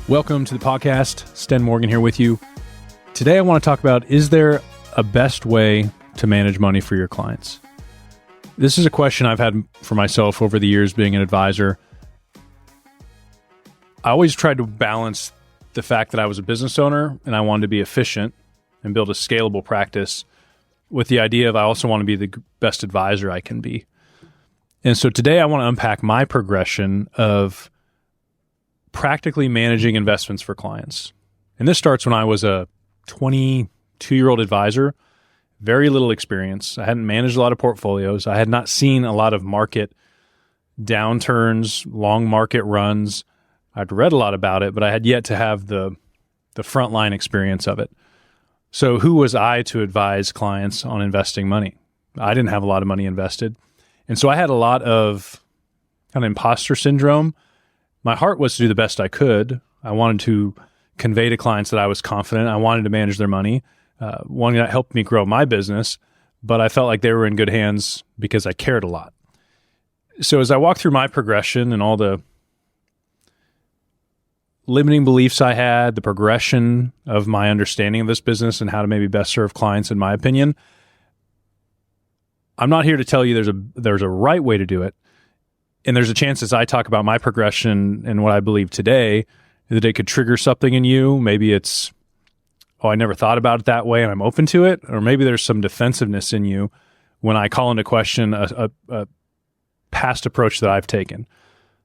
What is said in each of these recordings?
Welcome to the podcast. Sten Morgan here with you. Today I want to talk about, is there a best way to manage money for your clients? This is a question I've had for myself over the years being an advisor. I always tried to balance the fact that I was a business owner and I wanted to be efficient and build a scalable practice with the idea of I also want to be the best advisor I can be. And so today I want to unpack my progression of practically managing investments for clients. And this starts when I was a 22-year-old advisor, very little experience. I hadn't managed a lot of portfolios. I had not seen a lot of market downturns, long market runs. I'd read a lot about it, but I had yet to have the frontline experience of it. So who was I to advise clients on investing money? I didn't have a lot of money invested. And so I had a lot of kind of imposter syndrome. My heart was to do the best I could. I wanted to convey to clients that I was confident. I wanted to manage their money. One that helped me grow my business, but I felt like they were in good hands because I cared a lot. So as I walked through my progression and all the limiting beliefs I had, the progression of my understanding of this business and how to maybe best serve clients, in my opinion, I'm not here to tell you there's a right way to do it. And there's a chance as I talk about my progression and what I believe today that it could trigger something in you. Maybe it's, I never thought about it that way and I'm open to it. Or maybe there's some defensiveness in you when I call into question a past approach that I've taken.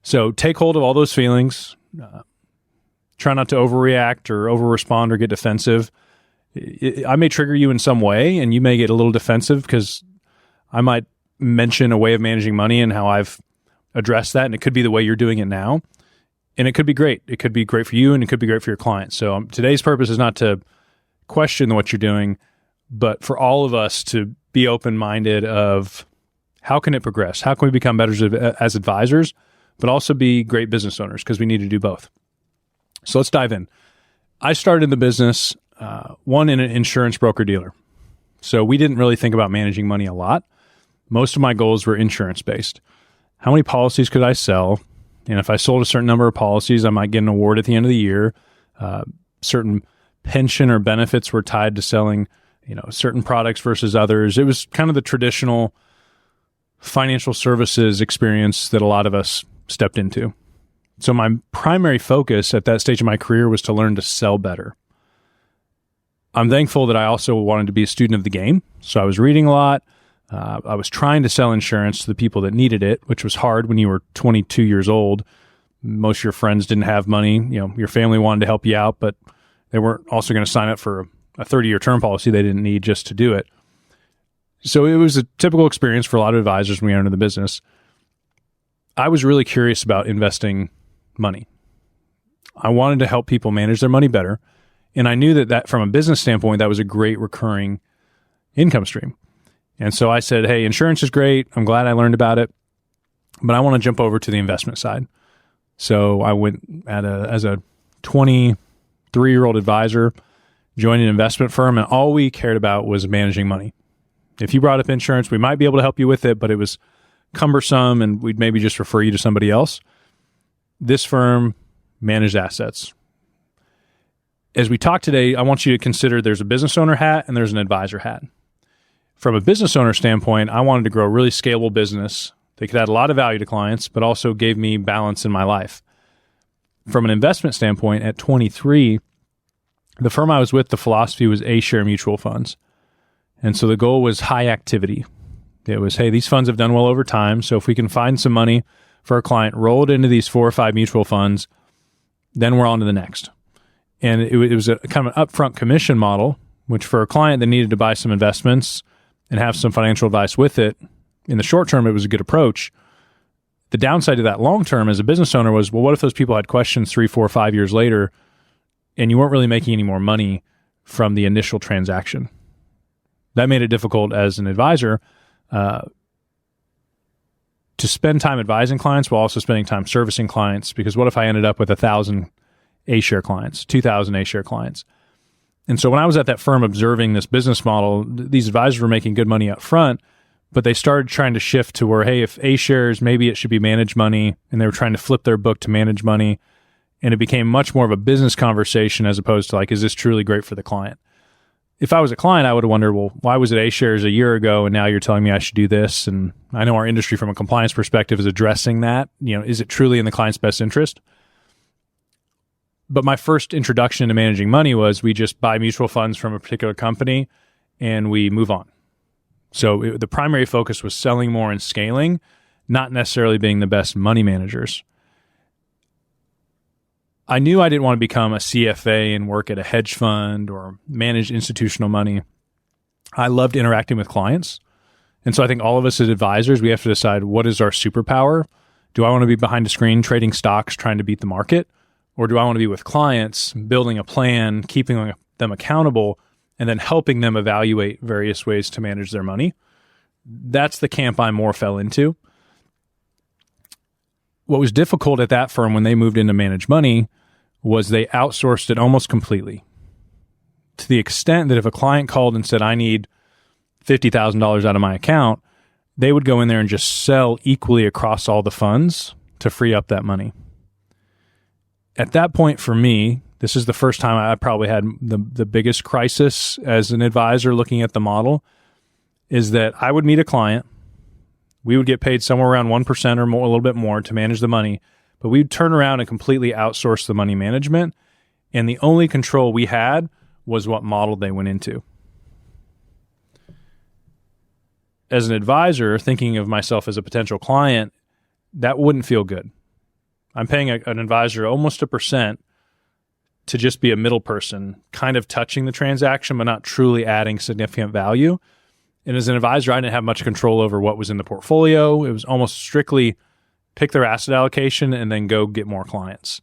So take hold of all those feelings. Try not to overreact or overrespond or get defensive. I may trigger you in some way and you may get a little defensive because I might mention a way of managing money and how I've addressed that. And it could be the way you're doing it now. And it could be great. It could be great for you and it could be great for your clients. So today's purpose is not to question what you're doing, but for all of us to be open-minded of how can it progress? How can we become better as advisors, but also be great business owners, because we need to do both. So let's dive in. I started in the business, in an insurance broker-dealer. So we didn't really think about managing money a lot. Most of my goals were insurance-based. How many policies could I sell? And if I sold a certain number of policies, I might get an award at the end of the year. Certain pension or benefits were tied to selling, certain products versus others. It was kind of the traditional financial services experience that a lot of us stepped into. So my primary focus at that stage of my career was to learn to sell better. I'm thankful that I also wanted to be a student of the game. So I was reading a lot. I was trying to sell insurance to the people that needed it, which was hard when you were 22 years old. Most of your friends didn't have money. Your family wanted to help you out, but they weren't also going to sign up for a 30-year term policy they didn't need just to do it. So it was a typical experience for a lot of advisors when we entered the business. I was really curious about investing money. I wanted to help people manage their money better. And I knew that from a business standpoint, that was a great recurring income stream. And so I said, hey, insurance is great. I'm glad I learned about it, but I want to jump over to the investment side. So I went as a 23-year-old advisor, joined an investment firm, and all we cared about was managing money. If you brought up insurance, we might be able to help you with it, but it was cumbersome and we'd maybe just refer you to somebody else. This firm managed assets. As we talk today, I want you to consider there's a business owner hat and there's an advisor hat. From a business owner standpoint, I wanted to grow a really scalable business that could add a lot of value to clients, but also gave me balance in my life. From an investment standpoint, at 23, the firm I was with, the philosophy was A-share mutual funds. And so the goal was high activity. It was, hey, these funds have done well over time, so if we can find some money for a client, roll it into these 4 or 5 mutual funds, then we're on to the next. And it was a kind of an upfront commission model, which for a client that needed to buy some investments and have some financial advice with it, in the short term, it was a good approach. The downside to that long term as a business owner was, well, what if those people had questions 3, 4, 5 years later and you weren't really making any more money from the initial transaction? That made it difficult as an advisor to spend time advising clients while also spending time servicing clients, because what if I ended up with 1,000 A-share clients, 2,000 A-share clients? And so when I was at that firm observing this business model, these advisors were making good money up front, but they started trying to shift to where, hey, if A-shares, maybe it should be managed money, and they were trying to flip their book to manage money. And it became much more of a business conversation as opposed to like, is this truly great for the client? If I was a client, I would have wondered, well, why was it A shares a year ago and now you're telling me I should do this? And I know our industry from a compliance perspective is addressing that. Is it truly in the client's best interest? But my first introduction to managing money was we just buy mutual funds from a particular company and we move on. So the primary focus was selling more and scaling, not necessarily being the best money managers. I knew I didn't want to become a CFA and work at a hedge fund or manage institutional money. I loved interacting with clients. And so I think all of us as advisors, we have to decide, what is our superpower? Do I want to be behind a screen trading stocks, trying to beat the market? Or do I want to be with clients, building a plan, keeping them accountable, and then helping them evaluate various ways to manage their money? That's the camp I more fell into. What was difficult at that firm when they moved into managed money was they outsourced it almost completely, to the extent that if a client called and said, I need $50,000 out of my account, they would go in there and just sell equally across all the funds to free up that money. At that point for me, this is the first time I probably had the biggest crisis as an advisor looking at the model, is that I would meet a client. We would get paid somewhere around 1% or more, a little bit more to manage the money, but we'd turn around and completely outsource the money management. And the only control we had was what model they went into. As an advisor, thinking of myself as a potential client, that wouldn't feel good. I'm paying an advisor almost 1% to just be a middle person, kind of touching the transaction, but not truly adding significant value. And as an advisor, I didn't have much control over what was in the portfolio. It was almost strictly pick their asset allocation and then go get more clients,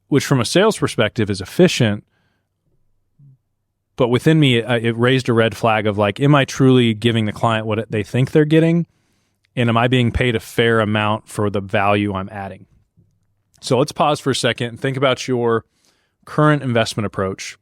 which from a sales perspective is efficient. But within me, it raised a red flag of like, am I truly giving the client what they think they're getting? And am I being paid a fair amount for the value I'm adding? So let's pause for a second and think about your current investment approach.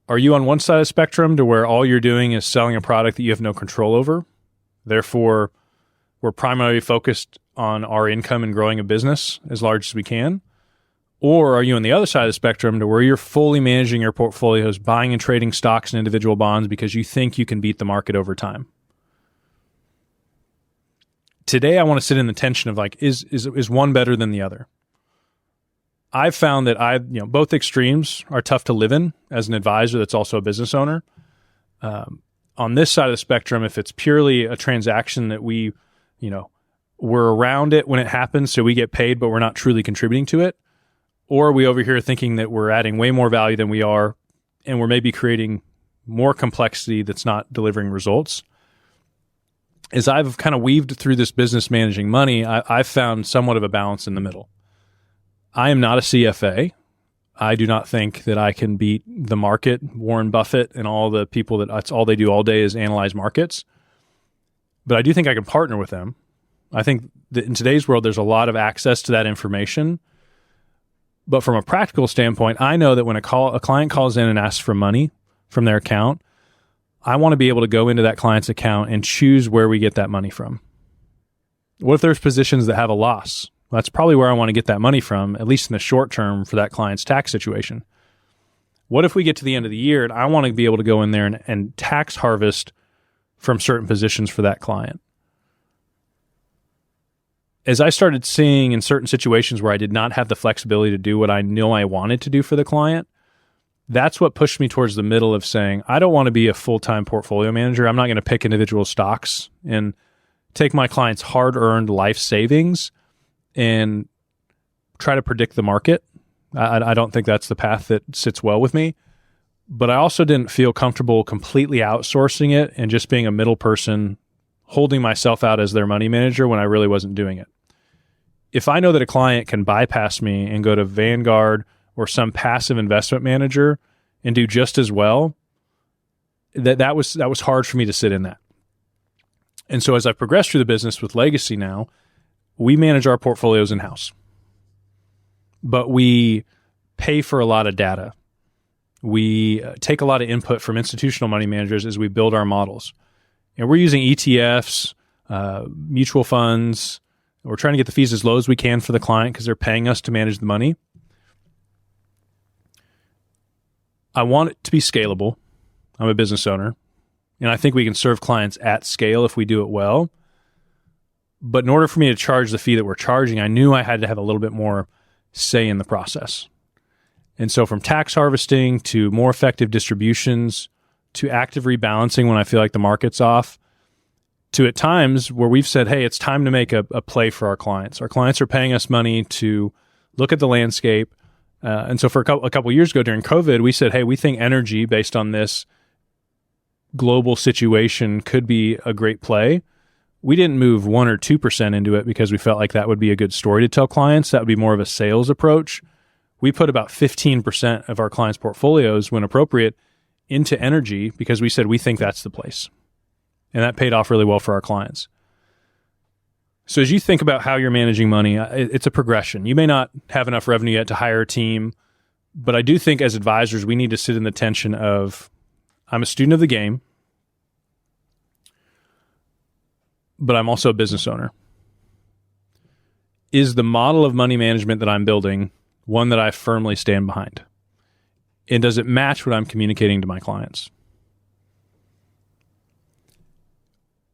Are you on one side of the spectrum to where all you're doing is selling a product that you have no control over? Therefore, we're primarily focused on our income and growing a business as large as we can. Or are you on the other side of the spectrum to where you're fully managing your portfolios, buying and trading stocks and individual bonds because you think you can beat the market over time? Today, I want to sit in the tension of like, is one better than the other? I've found that both extremes are tough to live in as an advisor that's also a business owner. On this side of the spectrum, if it's purely a transaction that we're around it when it happens, so we get paid, but we're not truly contributing to it, or are we over here thinking that we're adding way more value than we are, and we're maybe creating more complexity that's not delivering results? As I've kind of weaved through this business managing money, I've found somewhat of a balance in the middle. I am not a CFA. I do not think that I can beat the market, Warren Buffett and all the people that's all they do all day is analyze markets. But I do think I can partner with them. I think that in today's world, there's a lot of access to that information. But from a practical standpoint, I know that when a client calls in and asks for money from their account, I want to be able to go into that client's account and choose where we get that money from. What if there's positions that have a loss? Well, that's probably where I want to get that money from, at least in the short term for that client's tax situation. What if we get to the end of the year and I want to be able to go in there and tax harvest from certain positions for that client? As I started seeing in certain situations where I did not have the flexibility to do what I know I wanted to do for the client, that's what pushed me towards the middle of saying, I don't want to be a full-time portfolio manager. I'm not going to pick individual stocks and take my clients' hard-earned life savings and try to predict the market. I don't think that's the path that sits well with me. But I also didn't feel comfortable completely outsourcing it and just being a middle person, holding myself out as their money manager when I really wasn't doing it. If I know that a client can bypass me and go to Vanguard or some passive investment manager and do just as well, that was hard for me to sit in that. And so as I've progressed through the business with Legacy now, we manage our portfolios in-house. But we pay for a lot of data. We take a lot of input from institutional money managers as we build our models. And we're using ETFs, mutual funds, We're trying to get the fees as low as we can for the client because they're paying us to manage the money. I want it to be scalable. I'm a business owner, and I think we can serve clients at scale if we do it well. But in order for me to charge the fee that we're charging, I knew I had to have a little bit more say in the process. And so from tax harvesting to more effective distributions to active rebalancing when I feel like the market's off, to at times where we've said, hey, it's time to make a play for our clients. Our clients are paying us money to look at the landscape. And so for a couple of years ago during COVID, we said, hey, we think energy based on this global situation could be a great play. We didn't move 1 or 2% into it because we felt like that would be a good story to tell clients. That would be more of a sales approach. We put about 15% of our clients' portfolios, when appropriate, into energy because we said we think that's the place. And that paid off really well for our clients. So as you think about how you're managing money, it's a progression. You may not have enough revenue yet to hire a team, but I do think as advisors, we need to sit in the tension of, I'm a student of the game, but I'm also a business owner. Is the model of money management that I'm building one that I firmly stand behind? And does it match what I'm communicating to my clients?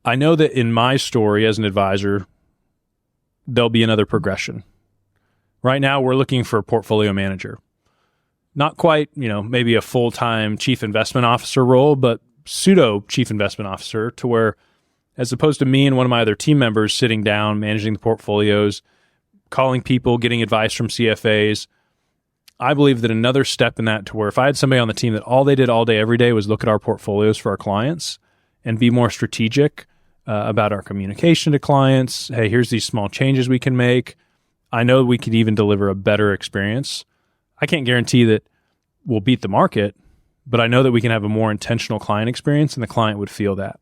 I know that in my story as an advisor, there'll be another progression. Right now, we're looking for a portfolio manager. Not quite, maybe a full-time chief investment officer role, but pseudo chief investment officer, to where as opposed to me and one of my other team members sitting down, managing the portfolios, calling people, getting advice from CFAs, I believe that another step in that, to where if I had somebody on the team that all they did all day, every day was look at our portfolios for our clients and be more strategic about our communication to clients. Hey, here's these small changes we can make. I know we could even deliver a better experience. I can't guarantee that we'll beat the market, but I know that we can have a more intentional client experience and the client would feel that.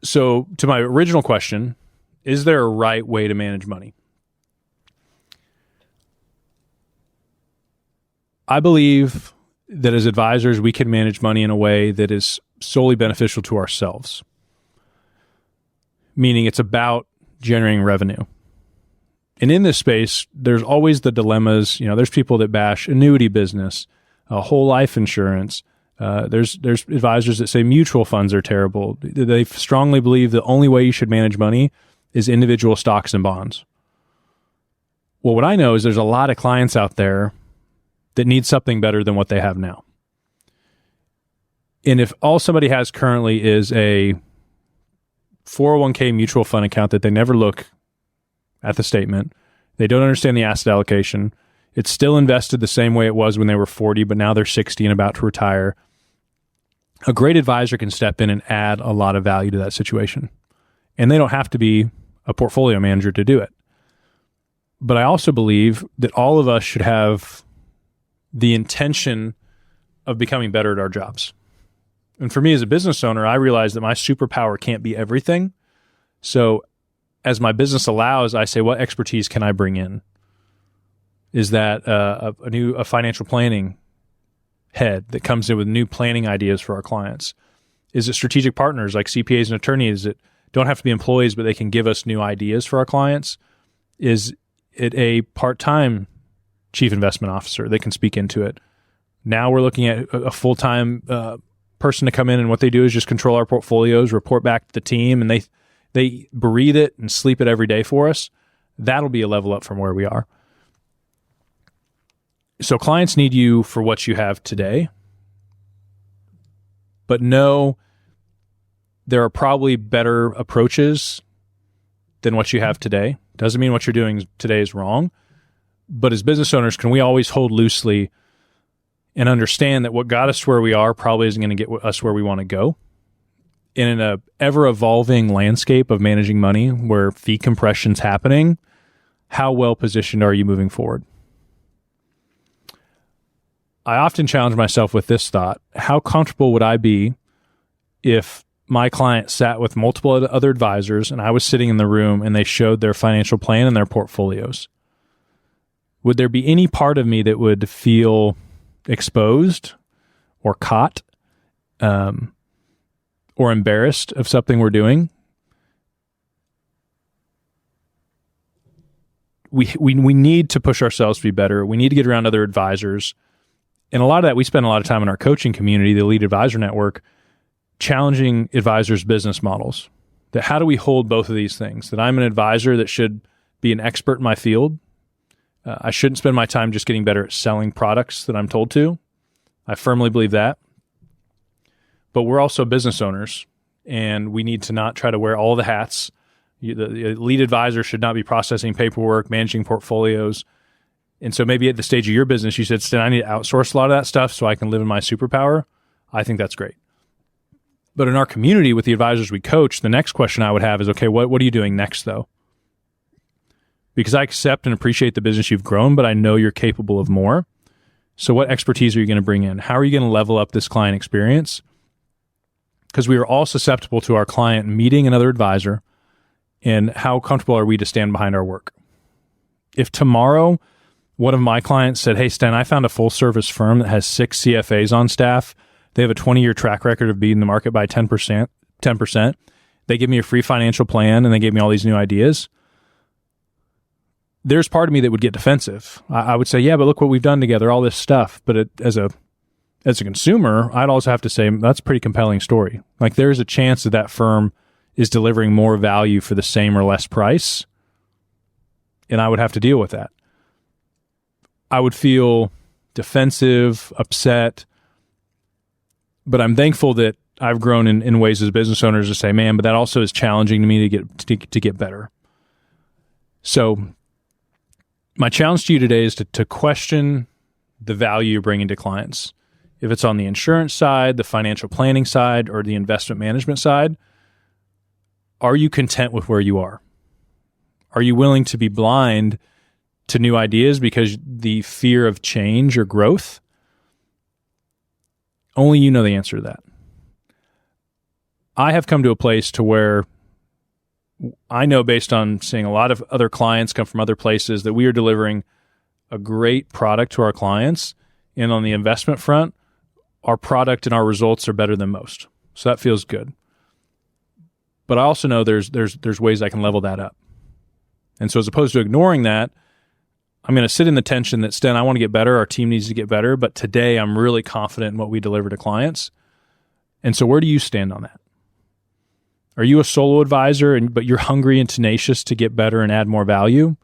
So to my original question, is there a right way to manage money? I believe that as advisors, we can manage money in a way that is solely beneficial to ourselves. Meaning it's about generating revenue. And in this space, there's always the dilemmas. There's people that bash annuity business, whole life insurance. There's advisors that say mutual funds are terrible. They strongly believe the only way you should manage money is individual stocks and bonds. Well, what I know is there's a lot of clients out there that need something better than what they have now. And if all somebody has currently is a 401k mutual fund account that they never look at the statement, they don't understand the asset allocation, it's still invested the same way it was when they were 40, but now they're 60 and about to retire, a great advisor can step in and add a lot of value to that situation. And they don't have to be a portfolio manager to do it. But I also believe that all of us should have the intention of becoming better at our jobs. And for me as a business owner, I realize that my superpower can't be everything. So as my business allows, I say, what expertise can I bring in? Is that a financial planning head that comes in with new planning ideas for our clients? Is it strategic partners like CPAs and attorneys that don't have to be employees, but they can give us new ideas for our clients? Is it a part-time chief investment officer that can speak into it? Now we're looking at a full-time person to come in, and what they do is just control our portfolios, report back to the team, and they breathe it and sleep it every day for us. That'll be a level up from where we are. So clients need you for what you have today, but know there are probably better approaches than what you have today. Doesn't mean what you're doing today is wrong, but as business owners, can we always hold loosely and understand that what got us to where we are probably isn't going to get us where we want to go? And in a ever-evolving landscape of managing money where fee compression's happening, how well positioned are you moving forward? I often challenge myself with this thought: how comfortable would I be if my client sat with multiple other advisors and I was sitting in the room and they showed their financial plan and their portfolios? Would there be any part of me that would feel exposed or caught or embarrassed of something we're doing? we need to push ourselves to be better. We need to get around other advisors. And a lot of that, we spend a lot of time in our coaching community, the Elite Advisor Network, challenging advisors' business models. That how do we hold both of these things? That I'm an advisor that should be an expert in my field. I shouldn't spend my time just getting better at selling products that I'm told to. I firmly believe that. But we're also business owners, and we need to not try to wear all the hats. The lead advisor should not be processing paperwork, managing portfolios. And so maybe at the stage of your business, you said, Sten, I need to outsource a lot of that stuff so I can live in my superpower. I think that's great. But in our community with the advisors we coach, the next question I would have is, okay, what are you doing next though? Because I accept and appreciate the business you've grown, but I know you're capable of more. So what expertise are you going to bring in? How are you going to level up this client experience? Because we are all susceptible to our client meeting another advisor, and how comfortable are we to stand behind our work? If tomorrow one of my clients said, hey, Sten, I found a full service firm that has 6 CFAs on staff. They have a 20-year track record of beating the market by 10%. They give me a free financial plan, and they gave me all these new ideas. There's part of me that would get defensive. I would say, yeah, but look what we've done together, all this stuff. But as a consumer, I'd also have to say, that's a pretty compelling story. Like, there's a chance that that firm is delivering more value for the same or less price, and I would have to deal with that. I would feel defensive, upset, but I'm thankful that I've grown in ways as business owners to say, man, but that also is challenging to me to get better. So my challenge to you today is to question the value you're bringing to clients. If it's on the insurance side, the financial planning side, or the investment management side, are you content with where you are? Are you willing to be blind to new ideas because the fear of change or growth? Only you know the answer to that. I have come to a place to where I know, based on seeing a lot of other clients come from other places, that we are delivering a great product to our clients. And on the investment front, our product and our results are better than most. So that feels good. But I also know there's ways I can level that up. And so as opposed to ignoring that, I'm going to sit in the tension that, Sten, I want to get better. Our team needs to get better. But today I'm really confident in what we deliver to clients. And so where do you stand on that? Are you a solo advisor, but you're hungry and tenacious to get better and add more value?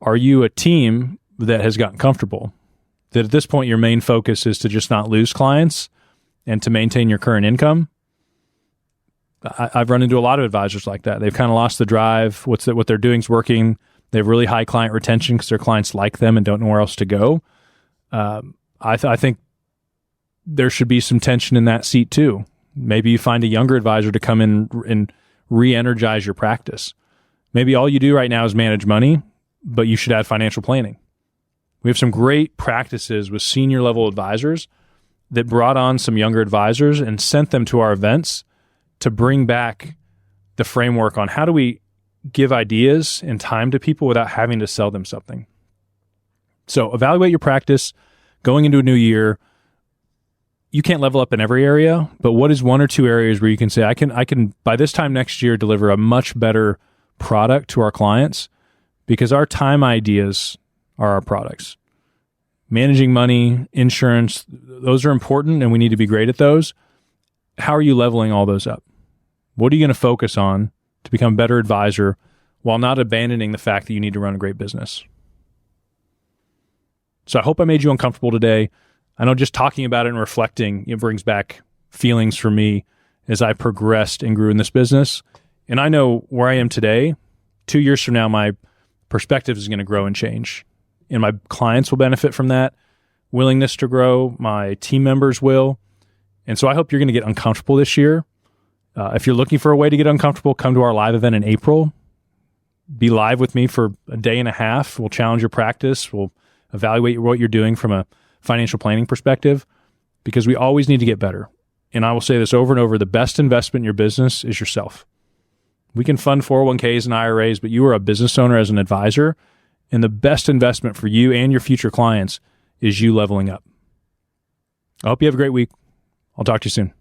Are you a team that has gotten comfortable, that at this point your main focus is to just not lose clients and to maintain your current income? I've run into a lot of advisors like that. They've kind of lost the drive. What they're doing is working. They have really high client retention because their clients like them and don't know where else to go. I think there should be some tension in that seat too. Maybe you find a younger advisor to come in and re-energize your practice. Maybe all you do right now is manage money, but you should add financial planning. We have some great practices with senior level advisors that brought on some younger advisors and sent them to our events to bring back the framework on how do we give ideas and time to people without having to sell them something. So evaluate your practice going into a new year. You can't level up in every area, but what is one or two areas where you can say, I can by this time next year deliver a much better product to our clients, because our time ideas are our products. Managing money, insurance, those are important and we need to be great at those. How are you leveling all those up? What are you going to focus on to become a better advisor while not abandoning the fact that you need to run a great business? So I hope I made you uncomfortable today. I know just talking about it and reflecting, it brings back feelings for me as I progressed and grew in this business. And I know where I am today, 2 years from now, my perspective is going to grow and change. And my clients will benefit from that willingness to grow. My team members will. And so I hope you're going to get uncomfortable this year. If you're looking for a way to get uncomfortable, come to our live event in April. Be live with me for a day and a half. We'll challenge your practice. We'll evaluate what you're doing from a financial planning perspective, because we always need to get better. And I will say this over and over, the best investment in your business is yourself. We can fund 401ks and IRAs, but you are a business owner as an advisor, and the best investment for you and your future clients is you leveling up. I hope you have a great week. I'll talk to you soon.